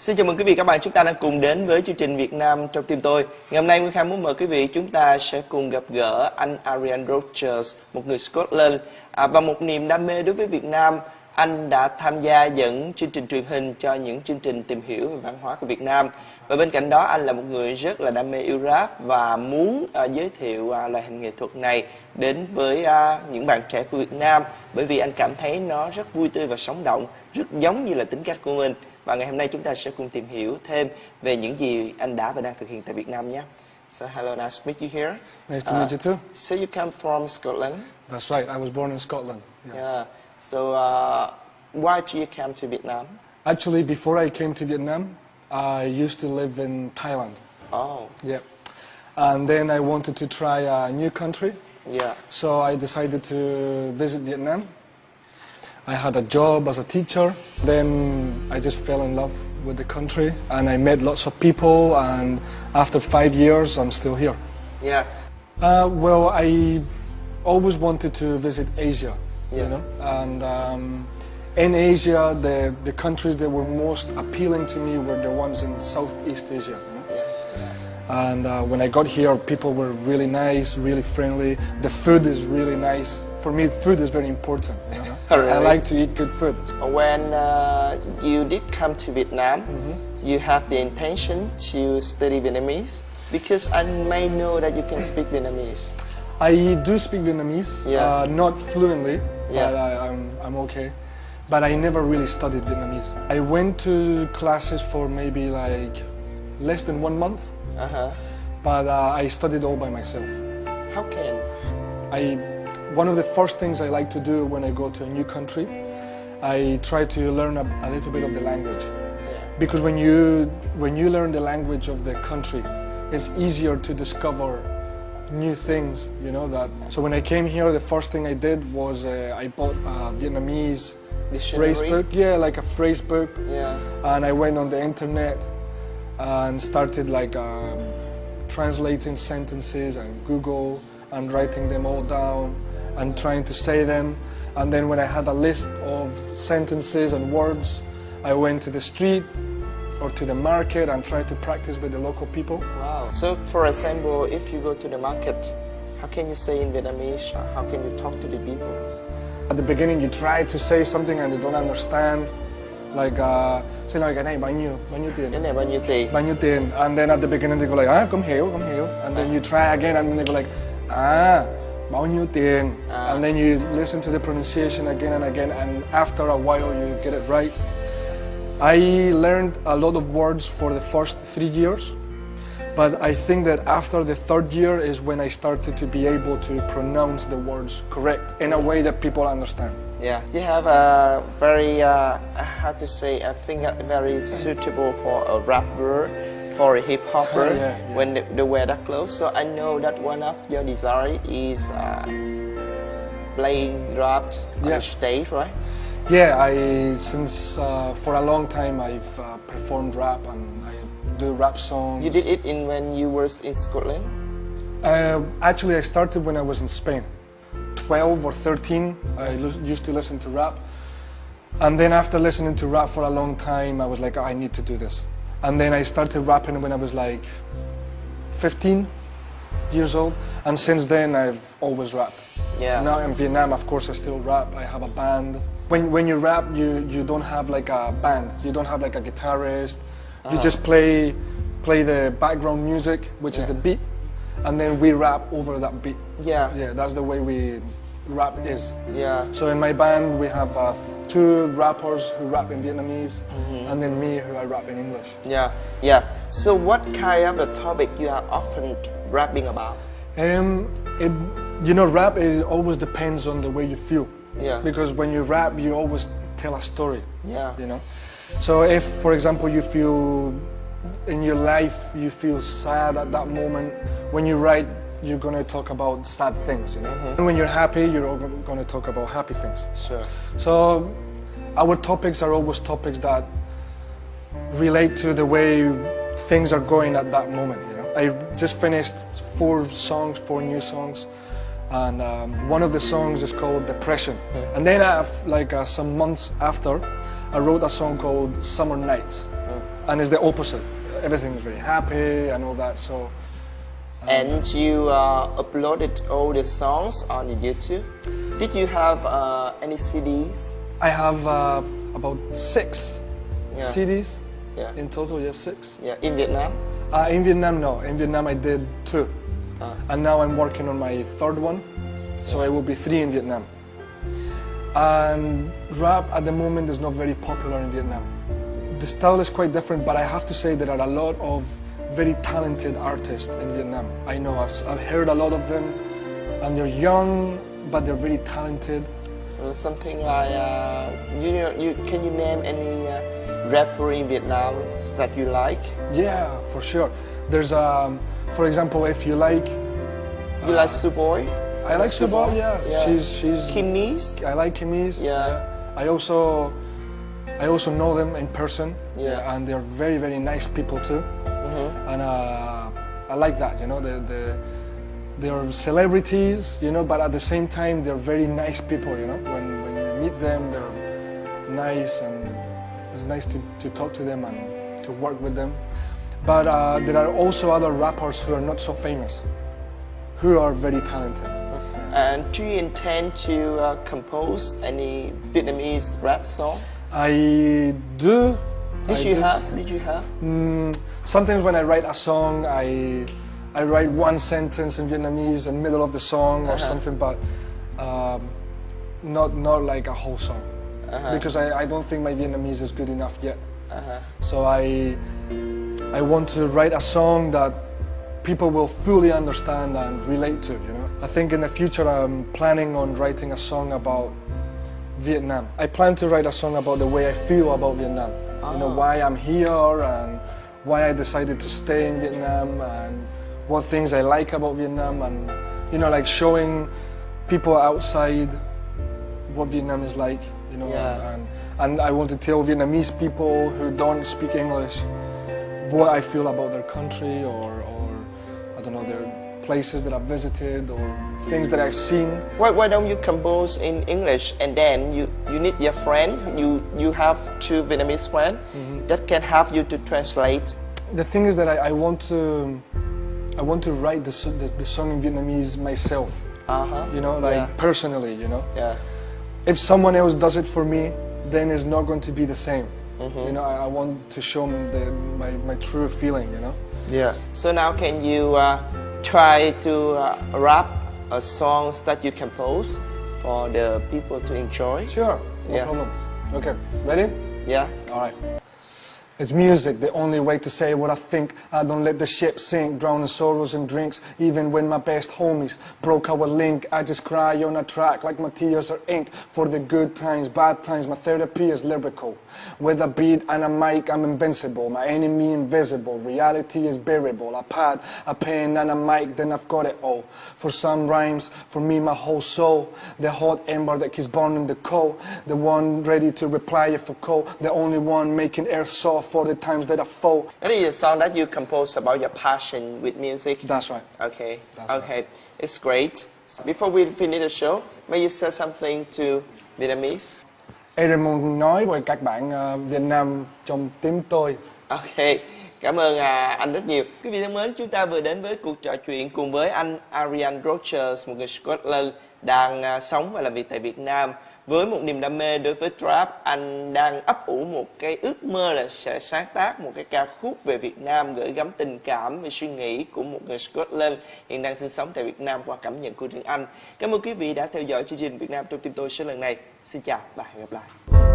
Xin chào mừng quý vị các bạn, chúng ta đang cùng đến với chương trình Việt Nam trong tim tôi. Ngày hôm nay Nguyên Khang muốn mời quý vị chúng ta sẽ cùng gặp gỡ anh Arian Rogers, một người Scotland và một niềm đam mê đối với Việt Nam. Anh đã tham gia dẫn chương trình truyền hình cho những chương trình tìm hiểu về văn hóa của Việt Nam. Và bên cạnh đó anh là một người rất là đam mê yêu rap và muốn giới thiệu loại hình nghệ thuật này đến với những bạn trẻ của Việt Nam, bởi vì anh cảm thấy nó rất vui tươi và sống động, rất giống như là tính cách của mình. Và ngày hôm nay chúng ta sẽ cùng tìm hiểu thêm về những gì anh đã và đang thực hiện tại Việt Nam nhé. So hello, nice to meet you here. Nice to meet you too. So you come from Scotland? That's right. I was born in Scotland. Yeah. So why do you come to Vietnam? Actually, before I came to Vietnam, I used to live in Thailand. Oh. Yeah. And then I wanted to try a new country. Yeah. So I decided to visit Vietnam. I had a job as a teacher. Then I just fell in love with the country, and I met lots of people. And after 5 years, I'm still here. Yeah. Well, I always wanted to visit Asia. Yeah. You know, and in Asia, the countries that were most appealing to me were the ones in Southeast Asia. You know? Yeah. And when I got here, people were really nice, really friendly. The food is really nice. For me, food is very important. You know? Really? I like to eat good food. When you did come to Vietnam, you have the intention to study Vietnamese, because I may know that you can speak Vietnamese. I do speak Vietnamese, Yeah. not fluently, Yeah. but I'm okay. But I never really studied Vietnamese. I went to classes for maybe like less than 1 month, but I studied all by myself. How can? One of the first things I like to do when I go to a new country, I try to learn a little bit of the language. Because when you learn the language of the country, it's easier to discover new things, you know that. So when I came here, the first thing I did was I bought a Vietnamese phrase book, like a phrase book, and I went on the internet and started like translating sentences and Google and writing them all down and trying to say them. And then when I had a list of sentences and words, I went to the street or to the market and tried to practice with the local people. Wow. So for example, if you go to the market, how can you say in Vietnamese? How can you talk to the people? At the beginning, you try to say something and they don't understand. Like, xin lỗi, cái này bao nhiêu tiền? Cái này bao nhiêu tiền? Bao nhiêu tiền? And then at the beginning they go like, không hiểu. And then you try again and then they go like, bao nhiêu tiền? And then you listen to the pronunciation again and again, and after a while you get it right. I learned a lot of words for the first 3 years, but I think that after the 3rd year is when I started to be able to pronounce the words correct in a way that people understand. Yeah, you have a very, how to say, I think very suitable for a rapper, for a hip hopper, when they wear that clothes. So I know that one of your desire is playing rap on the stage, right? Yeah, since for a long time I've performed rap and I do rap songs. You did it when you were in Scotland? Actually, I started when I was in Spain. 12 or 13, I used to listen to rap. And then after listening to rap for a long time, I was like, I need to do this. And then I started rapping when I was like 15 years old. And since then, I've always rapped. Yeah. Now in Vietnam, of course, I still rap. I have a band. When you rap, you don't have like a band. You don't have like a guitarist. You just play the background music, which is the beat, and then we rap over that beat. Yeah. Yeah, that's the way we rap is. Yeah. So in my band, we have 2 rappers who rap in Vietnamese, and then me who I rap in English. Yeah. Yeah. So what kind of a topic you are often rapping about? Rap, it always depends on the way you feel. Yeah. Because when you rap, you always tell a story. Yeah. You know. So if, for example, you feel in your life you feel sad at that moment, when you write, you're gonna talk about sad things. You know. And when you're happy, you're gonna talk about happy things. Sure. So our topics are always topics that relate to the way things are going at that moment. You know. I just finished 4 new songs. And one of the songs is called Depression. And then some months after, I wrote a song called Summer Nights. and it's the opposite. Everything is very happy and all that. So. And you uploaded all the songs on YouTube. Did you have any CDs? I have about 6 CDs in total. Yes, 6. Yeah, in Vietnam. In Vietnam, no. In Vietnam, I did 2, and now I'm working on my 3rd one, so it will be 3 in Vietnam. And rap at the moment is not very popular in Vietnam. The style is quite different, but I have to say there are a lot of very talented artists in Vietnam. I know, I've heard a lot of them, and they're young, but they're very talented. Something like, can you name any rapper in Vietnam that you like? Yeah, for sure. There's for example, if you like... You like Suboy? I like Suboy, yeah. She's Kimmy's? I like Kimmy's. Yeah. I also know them in person. Yeah. And they're very, very nice people too. And I like that, you know, they're celebrities, you know, but at the same time they're very nice people, you know. When you meet them, they're nice, and it's nice to talk to them and to work with them. But there are also other rappers who are not so famous, who are very talented. And do you intend to compose any Vietnamese rap song? I do. Did you have? Sometimes when I write a song, I write one sentence in Vietnamese in the middle of the song or something, but not like a whole song, because I don't think my Vietnamese is good enough yet. So I want to write a song that people will fully understand and relate to, you know. I think in the future I'm planning on writing a song about Vietnam. I plan to write a song about the way I feel about Vietnam. You know, why I'm here and why I decided to stay in Vietnam and what things I like about Vietnam, and, you know, like showing people outside what Vietnam is like, you know. And I want to tell Vietnamese people who don't speak English what I feel about their country, or I don't know, their places that I've visited or things that I've seen. Why don't you compose in English, and then you need your friend, you have 2 Vietnamese friends that can help you to translate? The thing is that I want to write the song in Vietnamese myself. You know, like personally, you know. If someone else does it for me, then it's not going to be the same. You know, I want to show them my true feeling, you know. Yeah. So now can you try to rap songs that you compose for the people to enjoy? Sure, no problem. Okay, ready? Yeah. All right. It's music, the only way to say what I think. I don't let the ship sink, drown in sorrows and drinks. Even when my best homies broke our link, I just cry on a track like my tears are ink. For the good times, bad times, my therapy is lyrical. With a beat and a mic, I'm invincible. My enemy invisible, reality is bearable. A pad, a pen and a mic, then I've got it all. For some rhymes, for me my whole soul. The hot ember that keeps burning the coal. The one ready to reply if I call. The only one making air soft for the times that I fall. That is a song that you compose about your passion with music. That's right. Okay. That's okay. Right. It's great. Before we finish the show, may you say something to Vietnamese? Em muốn nói với các bạn Việt Nam trong tim tôi. Ok. Cảm ơn anh rất nhiều. Quý vị thân mến, chúng ta vừa đến với cuộc trò chuyện cùng với anh Arian Rogers, một người Scotland đang sống và làm việc tại Việt Nam. Với một niềm đam mê đối với trap, anh đang ấp ủ một cái ước mơ là sẽ sáng tác một cái ca khúc về Việt Nam, gửi gắm tình cảm về suy nghĩ của một người Scotland hiện đang sinh sống tại Việt Nam qua cảm nhận của riêng anh. Cảm ơn quý vị đã theo dõi chương trình Việt Nam trong tim tôi số lần này. Xin chào và hẹn gặp lại.